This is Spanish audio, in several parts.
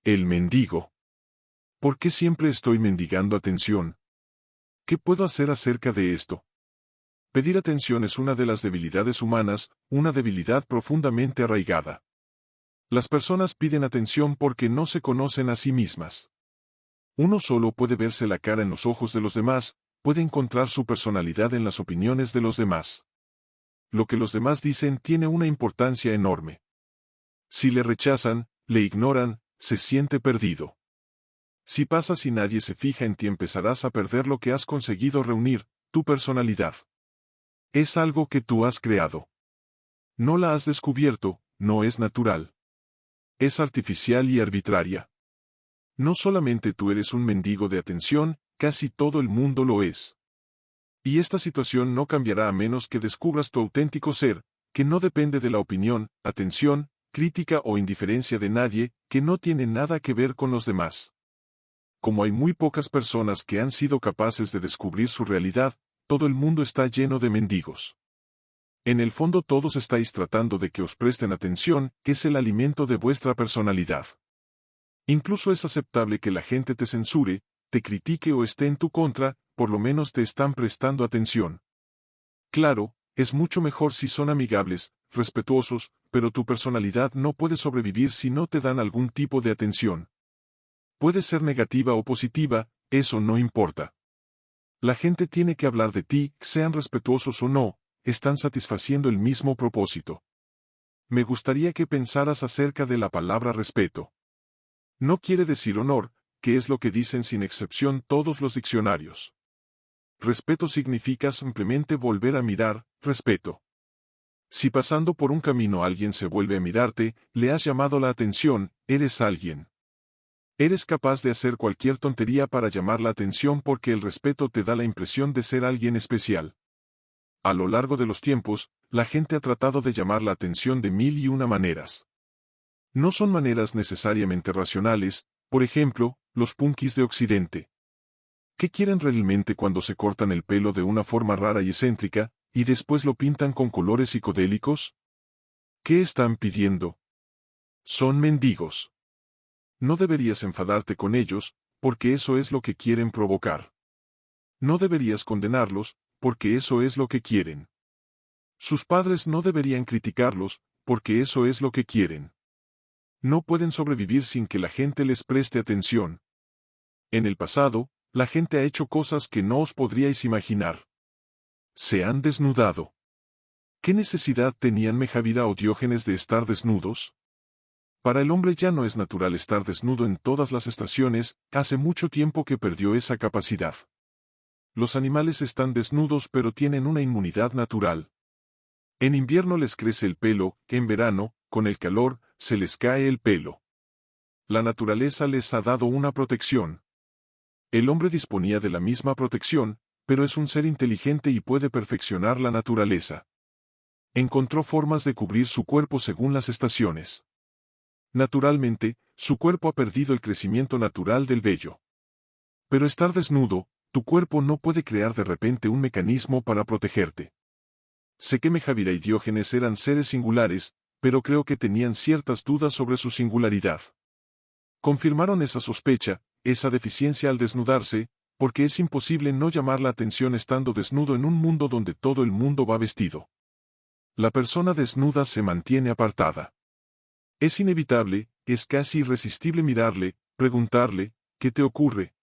El mendigo. ¿Por qué siempre estoy mendigando atención? ¿Qué puedo hacer acerca de esto? Pedir atención es una de las debilidades humanas, una debilidad profundamente arraigada. Las personas piden atención porque no se conocen a sí mismas. Uno solo puede verse la cara en los ojos de los demás, puede encontrar su personalidad en las opiniones de los demás. Lo que los demás dicen tiene una importancia enorme. Si le rechazan, le ignoran, se siente perdido. Si pasas y nadie se fija en ti, empezarás a perder lo que has conseguido reunir, tu personalidad. Es algo que tú has creado. No la has descubierto, no es natural. Es artificial y arbitraria. No solamente tú eres un mendigo de atención, casi todo el mundo lo es. Y esta situación no cambiará a menos que descubras tu auténtico ser, que no depende de la opinión, atención, crítica o indiferencia de nadie, que no tiene nada que ver con los demás. Como hay muy pocas personas que han sido capaces de descubrir su realidad, todo el mundo está lleno de mendigos. En el fondo todos estáis tratando de que os presten atención, que es el alimento de vuestra personalidad. Incluso es aceptable que la gente te censure, te critique o esté en tu contra, por lo menos te están prestando atención. Claro, es mucho mejor si son amigables, respetuosos, pero tu personalidad no puede sobrevivir si no te dan algún tipo de atención. Puede ser negativa o positiva, eso no importa. La gente tiene que hablar de ti, sean respetuosos o no, están satisfaciendo el mismo propósito. Me gustaría que pensaras acerca de la palabra respeto. No quiere decir honor, que es lo que dicen sin excepción todos los diccionarios. Respeto significa simplemente volver a mirar, respeto. Si pasando por un camino alguien se vuelve a mirarte, le has llamado la atención, eres alguien. Eres capaz de hacer cualquier tontería para llamar la atención porque el respeto te da la impresión de ser alguien especial. A lo largo de los tiempos, la gente ha tratado de llamar la atención de mil y una maneras. No son maneras necesariamente racionales, por ejemplo, los punkis de Occidente. ¿Qué quieren realmente cuando se cortan el pelo de una forma rara y excéntrica, y después lo pintan con colores psicodélicos? ¿Qué están pidiendo? Son mendigos. No deberías enfadarte con ellos, porque eso es lo que quieren provocar. No deberías condenarlos, porque eso es lo que quieren. Sus padres no deberían criticarlos, porque eso es lo que quieren. No pueden sobrevivir sin que la gente les preste atención. En el pasado, la gente ha hecho cosas que no os podríais imaginar. Se han desnudado. ¿Qué necesidad tenían Mejavira o Diógenes de estar desnudos? Para el hombre ya no es natural estar desnudo en todas las estaciones, hace mucho tiempo que perdió esa capacidad. Los animales están desnudos pero tienen una inmunidad natural. En invierno les crece el pelo, en verano, con el calor, se les cae el pelo. La naturaleza les ha dado una protección. El hombre disponía de la misma protección, pero es un ser inteligente y puede perfeccionar la naturaleza. Encontró formas de cubrir su cuerpo según las estaciones. Naturalmente, su cuerpo ha perdido el crecimiento natural del vello. Pero estar desnudo, tu cuerpo no puede crear de repente un mecanismo para protegerte. Sé que Mejavira y Diógenes eran seres singulares, pero creo que tenían ciertas dudas sobre su singularidad. Confirmaron esa sospecha, esa deficiencia al desnudarse, porque es imposible no llamar la atención estando desnudo en un mundo donde todo el mundo va vestido. La persona desnuda se mantiene apartada. Es inevitable, es casi irresistible mirarle, preguntarle, ¿qué te ocurre?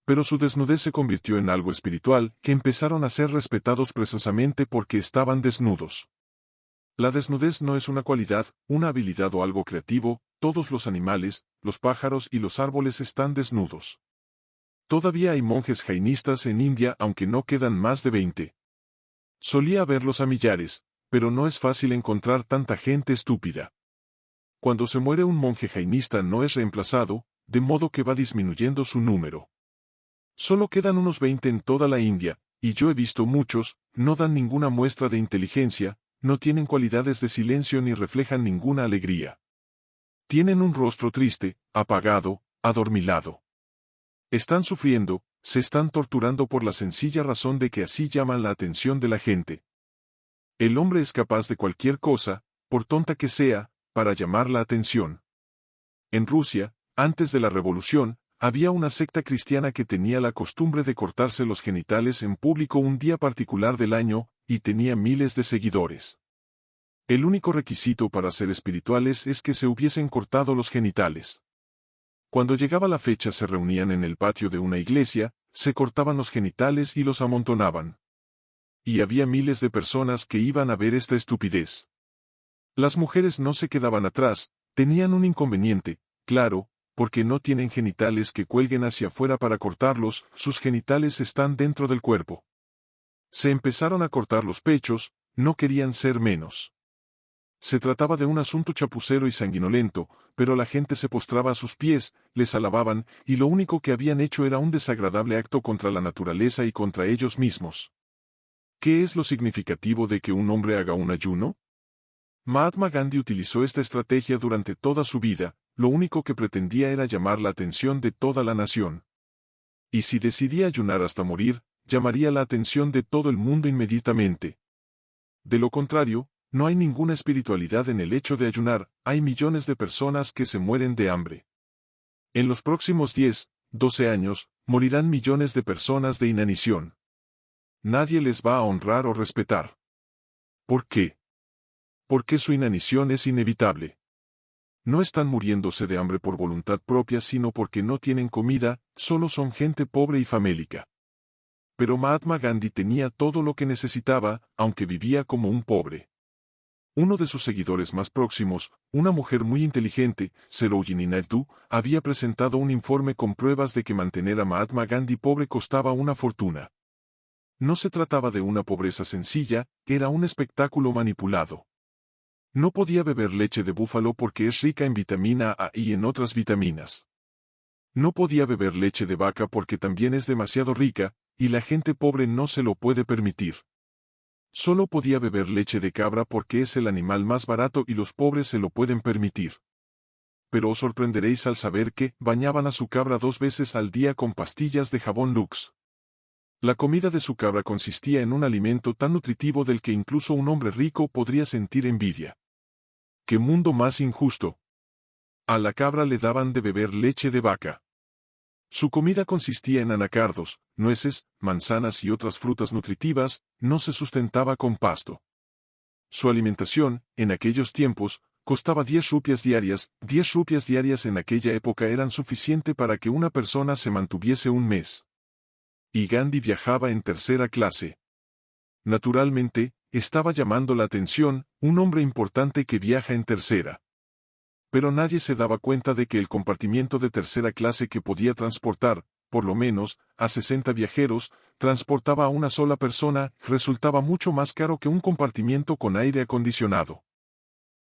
Pero su desnudez se convirtió en algo espiritual, que empezaron a ser respetados precisamente porque estaban desnudos. La desnudez no es una cualidad, una habilidad o algo creativo, todos los animales, los pájaros y los árboles están desnudos. Todavía hay monjes jainistas en India aunque no quedan más de 20. Solía haberlos a millares, pero no es fácil encontrar tanta gente estúpida. Cuando se muere un monje jainista no es reemplazado, de modo que va disminuyendo su número. Solo quedan unos 20 en toda la India, y yo he visto muchos, no dan ninguna muestra de inteligencia, no tienen cualidades de silencio ni reflejan ninguna alegría. Tienen un rostro triste, apagado, adormilado. Están sufriendo, se están torturando por la sencilla razón de que así llaman la atención de la gente. El hombre es capaz de cualquier cosa, por tonta que sea, para llamar la atención. En Rusia, Antes de la revolución, había una secta cristiana que tenía la costumbre de cortarse los genitales en público un día particular del año, y tenía miles de seguidores. El único requisito para ser espirituales es que se hubiesen cortado los genitales. Cuando llegaba la fecha se reunían en el patio de una iglesia, se cortaban los genitales y los amontonaban. Y había miles de personas que iban a ver esta estupidez. Las mujeres no se quedaban atrás, tenían un inconveniente, claro, porque no tienen genitales que cuelguen hacia afuera para cortarlos, sus genitales están dentro del cuerpo. Se empezaron a cortar los pechos, no querían ser menos. Se trataba de un asunto chapucero y sanguinolento, pero la gente se postraba a sus pies, les alababan, y lo único que habían hecho era un desagradable acto contra la naturaleza y contra ellos mismos. ¿Qué es lo significativo de que un hombre haga un ayuno? Mahatma Gandhi utilizó esta estrategia durante toda su vida, lo único que pretendía era llamar la atención de toda la nación. Y si decidía ayunar hasta morir, llamaría la atención de todo el mundo inmediatamente. De lo contrario, no hay ninguna espiritualidad en el hecho de ayunar, hay millones de personas que se mueren de hambre. En los próximos 10, 12 años, morirán millones de personas de inanición. Nadie les va a honrar o respetar. ¿Por qué? Porque su inanición es inevitable. No están muriéndose de hambre por voluntad propia sino porque no tienen comida, solo son gente pobre y famélica. Pero Mahatma Gandhi tenía todo lo que necesitaba, aunque vivía como un pobre. Uno de sus seguidores más próximos, una mujer muy inteligente, Sarojini Naidu, había presentado un informe con pruebas de que mantener a Mahatma Gandhi pobre costaba una fortuna. No se trataba de una pobreza sencilla, era un espectáculo manipulado. No podía beber leche de búfalo porque es rica en vitamina A y en otras vitaminas. No podía beber leche de vaca porque también es demasiado rica, y la gente pobre no se lo puede permitir. Solo podía beber leche de cabra porque es el animal más barato y los pobres se lo pueden permitir. Pero os sorprenderéis al saber que bañaban a su cabra 2 veces al día con pastillas de jabón Lux. La comida de su cabra consistía en un alimento tan nutritivo del que incluso un hombre rico podría sentir envidia. ¡Qué mundo más injusto! A la cabra le daban de beber leche de vaca. Su comida consistía en anacardos, nueces, manzanas y otras frutas nutritivas, no se sustentaba con pasto. Su alimentación, en aquellos tiempos, costaba 10 rupias diarias, 10 rupias diarias en aquella época eran suficiente para que una persona se mantuviese un mes. Y Gandhi viajaba en tercera clase. Naturalmente, estaba llamando la atención, un hombre importante que viaja en tercera. Pero nadie se daba cuenta de que el compartimiento de tercera clase que podía transportar, por lo menos, a 60 viajeros, transportaba a una sola persona, resultaba mucho más caro que un compartimiento con aire acondicionado.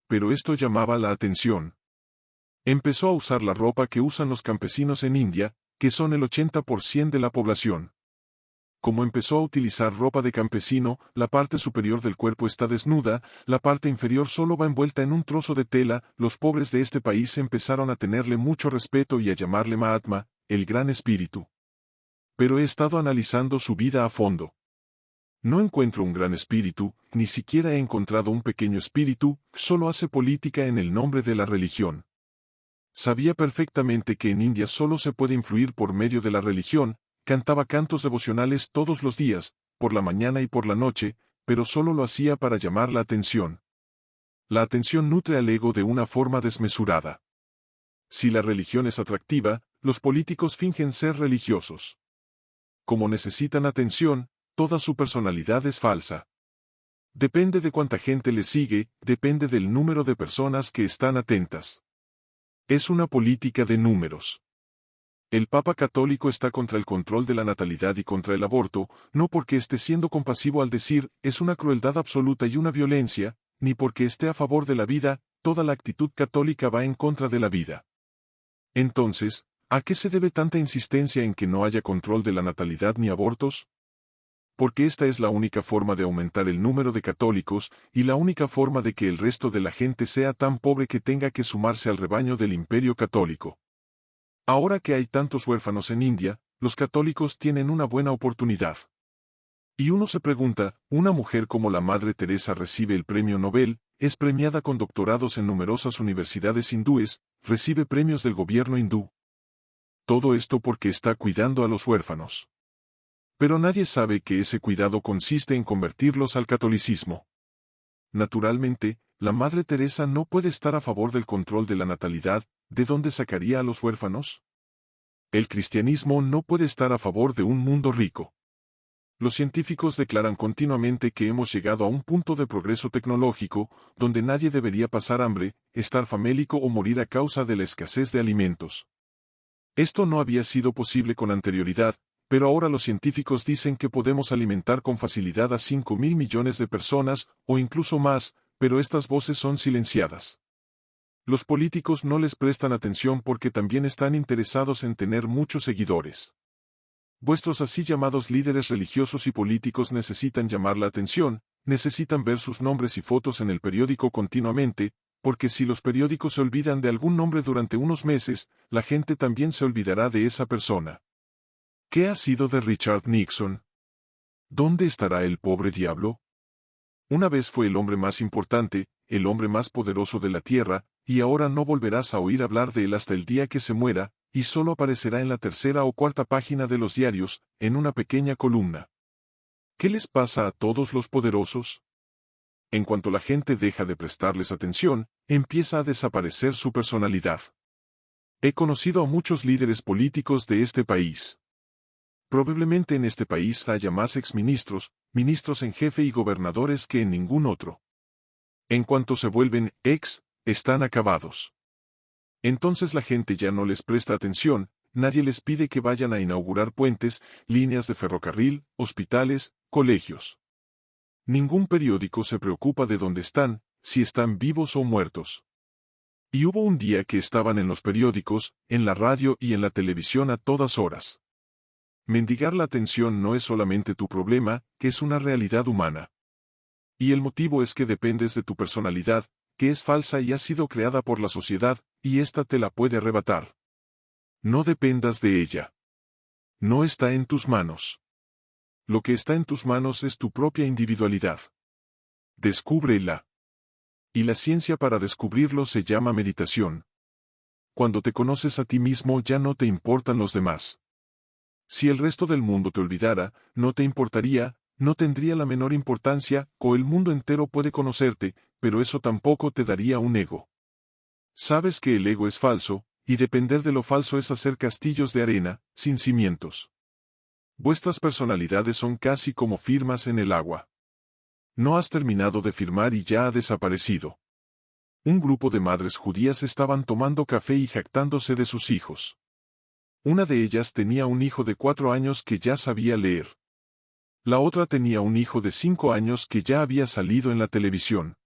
Pero esto llamaba la atención. Empezó a usar la ropa que usan los campesinos en India, que son el 80% de la población. Como empezó a utilizar ropa de campesino, la parte superior del cuerpo está desnuda, la parte inferior solo va envuelta en un trozo de tela, los pobres de este país empezaron a tenerle mucho respeto y a llamarle Mahatma, el gran espíritu. Pero he estado analizando su vida a fondo. No encuentro un gran espíritu, ni siquiera he encontrado un pequeño espíritu, solo hace política en el nombre de la religión. Sabía perfectamente que en India solo se puede influir por medio de la religión. Cantaba cantos devocionales todos los días, por la mañana y por la noche, pero solo lo hacía para llamar la atención. La atención nutre al ego de una forma desmesurada. Si la religión es atractiva, los políticos fingen ser religiosos. Como necesitan atención, toda su personalidad es falsa. Depende de cuánta gente le sigue, depende del número de personas que están atentas. Es una política de números. El Papa Católico está contra el control de la natalidad y contra el aborto, no porque esté siendo compasivo al decir, es una crueldad absoluta y una violencia, ni porque esté a favor de la vida, toda la actitud católica va en contra de la vida. Entonces, ¿a qué se debe tanta insistencia en que no haya control de la natalidad ni abortos? Porque esta es la única forma de aumentar el número de católicos, y la única forma de que el resto de la gente sea tan pobre que tenga que sumarse al rebaño del Imperio Católico. Ahora que hay tantos huérfanos en India, los católicos tienen una buena oportunidad. Y uno se pregunta, una mujer como la Madre Teresa recibe el premio Nobel, es premiada con doctorados en numerosas universidades hindúes, recibe premios del gobierno hindú. Todo esto porque está cuidando a los huérfanos. Pero nadie sabe que ese cuidado consiste en convertirlos al catolicismo. Naturalmente, la Madre Teresa no puede estar a favor del control de la natalidad. ¿De dónde sacaría a los huérfanos? El cristianismo no puede estar a favor de un mundo rico. Los científicos declaran continuamente que hemos llegado a un punto de progreso tecnológico, donde nadie debería pasar hambre, estar famélico o morir a causa de la escasez de alimentos. Esto no había sido posible con anterioridad, pero ahora los científicos dicen que podemos alimentar con facilidad a 5.000 millones de personas, o incluso más, pero estas voces son silenciadas. Los políticos no les prestan atención porque también están interesados en tener muchos seguidores. Vuestros así llamados líderes religiosos y políticos necesitan llamar la atención, necesitan ver sus nombres y fotos en el periódico continuamente, porque si los periódicos se olvidan de algún nombre durante unos meses, la gente también se olvidará de esa persona. ¿Qué ha sido de Richard Nixon? ¿Dónde estará el pobre diablo? Una vez fue el hombre más importante, el hombre más poderoso de la tierra, y ahora no volverás a oír hablar de él hasta el día que se muera, y solo aparecerá en la tercera o cuarta página de los diarios, en una pequeña columna. ¿Qué les pasa a todos los poderosos? En cuanto la gente deja de prestarles atención, empieza a desaparecer su personalidad. He conocido a muchos líderes políticos de este país. Probablemente en este país haya más exministros, ministros en jefe y gobernadores que en ningún otro. En cuanto se vuelven están acabados. Entonces la gente ya no les presta atención, nadie les pide que vayan a inaugurar puentes, líneas de ferrocarril, hospitales, colegios. Ningún periódico se preocupa de dónde están, si están vivos o muertos. Y hubo un día que estaban en los periódicos, en la radio y en la televisión a todas horas. Mendigar la atención no es solamente tu problema, que es una realidad humana. Y el motivo es que dependes de tu personalidad, que es falsa y ha sido creada por la sociedad, y ésta te la puede arrebatar. No dependas de ella. No está en tus manos. Lo que está en tus manos es tu propia individualidad. Descúbrela. Y la ciencia para descubrirlo se llama meditación. Cuando te conoces a ti mismo ya no te importan los demás. Si el resto del mundo te olvidara, no te importaría, no tendría la menor importancia, o el mundo entero puede conocerte, pero eso tampoco te daría un ego. Sabes que el ego es falso, y depender de lo falso es hacer castillos de arena, sin cimientos. Vuestras personalidades son casi como firmas en el agua. No has terminado de firmar y ya ha desaparecido. Un grupo de madres judías estaban tomando café y jactándose de sus hijos. Una de ellas tenía un hijo de 4 años que ya sabía leer. La otra tenía un hijo de 5 años que ya había salido en la televisión.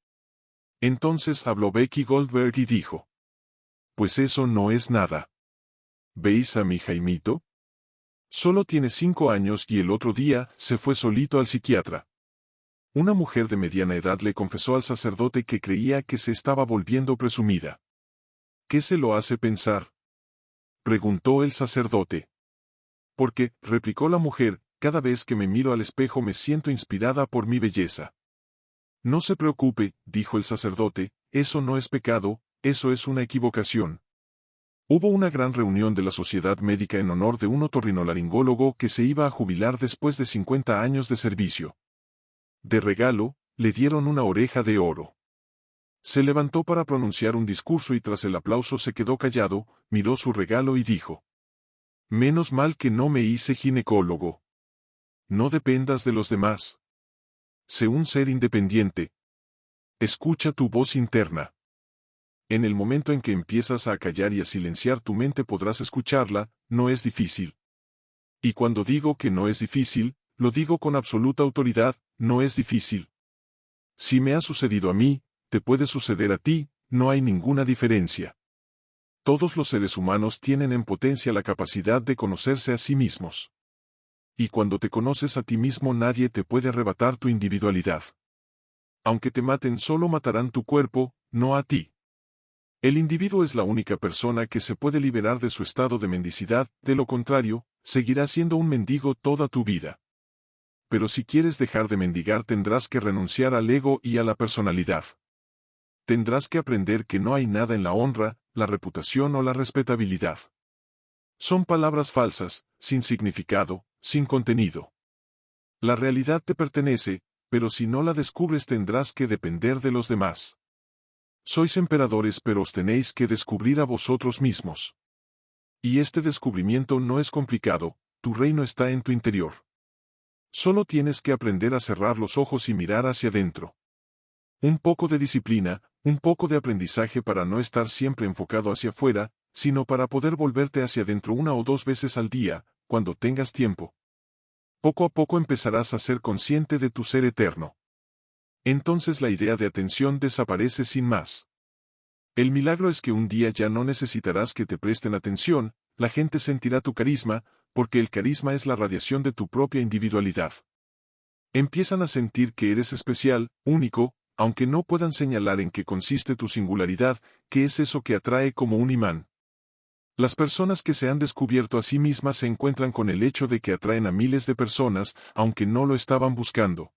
Entonces habló Becky Goldberg y dijo: pues eso no es nada. ¿Veis a mi Jaimito? Solo tiene 5 años y el otro día se fue solito al psiquiatra. Una mujer de mediana edad le confesó al sacerdote que creía que se estaba volviendo presumida. ¿Qué se lo hace pensar?, preguntó el sacerdote. Porque, replicó la mujer, cada vez que me miro al espejo me siento inspirada por mi belleza. No se preocupe, dijo el sacerdote, eso no es pecado, eso es una equivocación. Hubo una gran reunión de la Sociedad Médica en honor de un otorrinolaringólogo que se iba a jubilar después de 50 años de servicio. De regalo, le dieron una oreja de oro. Se levantó para pronunciar un discurso y tras el aplauso se quedó callado, miró su regalo y dijo: menos mal que no me hice ginecólogo. No dependas de los demás. Sé un ser independiente. Escucha tu voz interna. En el momento en que empiezas a callar y a silenciar tu mente podrás escucharla, no es difícil. Y cuando digo que no es difícil, lo digo con absoluta autoridad, no es difícil. Si me ha sucedido a mí, te puede suceder a ti, no hay ninguna diferencia. Todos los seres humanos tienen en potencia la capacidad de conocerse a sí mismos. Y cuando te conoces a ti mismo nadie te puede arrebatar tu individualidad. Aunque te maten solo matarán tu cuerpo, no a ti. El individuo es la única persona que se puede liberar de su estado de mendicidad, de lo contrario, seguirás siendo un mendigo toda tu vida. Pero si quieres dejar de mendigar tendrás que renunciar al ego y a la personalidad. Tendrás que aprender que no hay nada en la honra, la reputación o la respetabilidad. Son palabras falsas, sin significado, sin contenido. La realidad te pertenece, pero si no la descubres tendrás que depender de los demás. Sois emperadores pero os tenéis que descubrir a vosotros mismos. Y este descubrimiento no es complicado, tu reino está en tu interior. Solo tienes que aprender a cerrar los ojos y mirar hacia adentro. Un poco de disciplina, un poco de aprendizaje para no estar siempre enfocado hacia afuera, sino para poder volverte hacia adentro 1 o 2 veces al día, cuando tengas tiempo. Poco a poco empezarás a ser consciente de tu ser eterno. Entonces la idea de atención desaparece sin más. El milagro es que un día ya no necesitarás que te presten atención, la gente sentirá tu carisma, porque el carisma es la radiación de tu propia individualidad. Empiezan a sentir que eres especial, único, aunque no puedan señalar en qué consiste tu singularidad, que es eso que atrae como un imán. Las personas que se han descubierto a sí mismas se encuentran con el hecho de que atraen a miles de personas, aunque no lo estaban buscando.